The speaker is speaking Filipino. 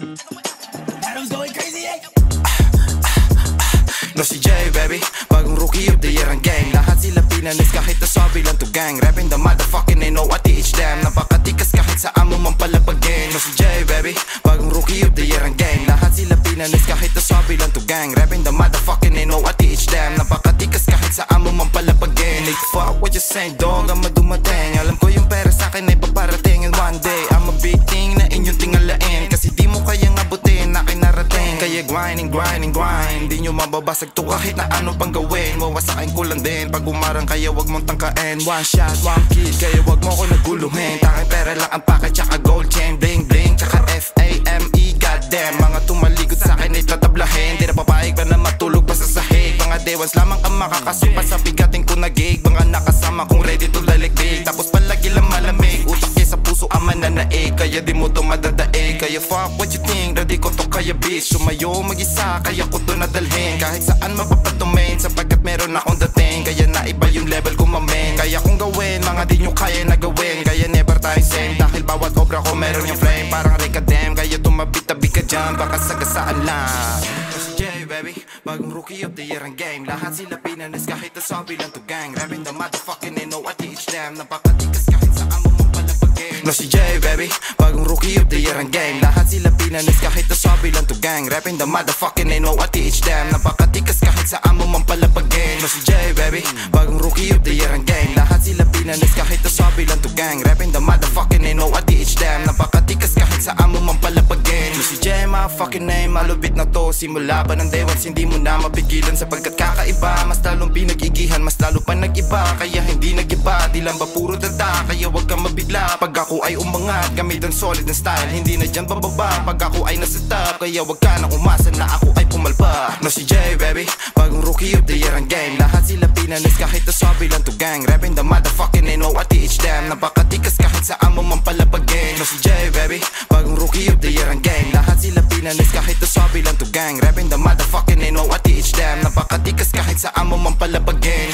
Adam's going crazy, eh? No si Jay, baby, bagong rookie of the year ang gang. Lahat sila pinanis kahit nasabi lang to gang. Rapping the motherfucking they know what teach them. Napakatikas kahit saan mo man palapagin. No si Jay, baby, bagong rookie of the year ang gang. Lahat sila pinanis kahit nasabi lang to gang. Rapping the motherfucking they know what teach them. Napakatikas kahit saan mo man palapagin. Like fuck what you saying, dog, ang madumating. Alam ko yung pera sa'kin ay paparating. And one day, I'm a big thing na inyong tingalain. Kasi di mo kayang abutin na kinarating. Kaya grinding, grinding, grind. Di nyo mababasag to kahit na ano pang gawin. Wawasakin ko lang din pag umarang, kaya wag mong tangkain. One shot, one kill, kaya wag mo ko naguluhin. Tanging pera lang ang packet, tsaka gold chain, bling bling, tsaka F-A-M-E, goddamn. Mga tumalikod sa'kin ay tatablahin. Di na papayag ba na matulog pa sa sahig. Mga dewans lamang ang makakasupa sa bigating ko na gig. Mga nakasama kong ready to lalikdig. Tapos palagi lang malamig, utak niya sa puso ang mananaig. Kaya di mo to madadaig. Kaya fuck what you think, ready ko to kaya bitch. Sumayo mag-isa, kaya ko to nadalhin. Kahit saan mapapatumin, sapagkat meron akong dating. Kaya naiba yung level ko mamen. Kaya kong gawin, mga di nyo kaya na gawin. Kaya never tayo same, dahil bawat obra ko meron yung flame. Parang Ricadem, kaya tumabit-tabi ka dyan, baka sagasaan lang. Si Jay, baby, bagong rookie of the year ang game. Lahat sila pinanis kahit nasabi lang to gang. Rapping the motherfucking they know what teach them. Napakatikas kahit saan mo mong palapagin. No si Jay, baby, bagong rookie of the year ang game. Lahat sila pinanis kahit nasabi lang to gang. Rapping the motherfucking they know what teach them. Napakatikas kahit saan mo mong palapagin. No si Jay, baby, bagong rookie of the year ang game. Lahat sila pinanis kahit nasabi lang to gang. Rapping the motherfucking they know what teach them. Napakatikas kahit saan mo mong palapagin. No si Jay, my fucking name, malupit na to. Simula pa ng dewans, hindi mo na mapigilan. Sapagkat kakaiba, mas lalong pinag-igihan, mas lalo pa nag-iba. Kaya hindi nag-iba, di lang ba puro tanda. Kaya wag kang mabigla, pag ako ay umangat, gamit ang solid na style, hindi na dyan bababa. Pag ako ay nasa top, kaya wag ka na umasa na ako ay pumalpa. No si Jay, baby, bagong rookie of the year ang game. Lahat sila pinanis kahit nasabi lang to gang. Rapping the motherfucking they know what teach them. Napakatikas kahit saan mo man palapagin. No si Jay, baby, bagong rookie of the year ang game. Lahat sila pinanis kahit nasabi lang to gang. Rapping the motherfucking they know what teach them. Napakatikas kahit saan mo man palapagin.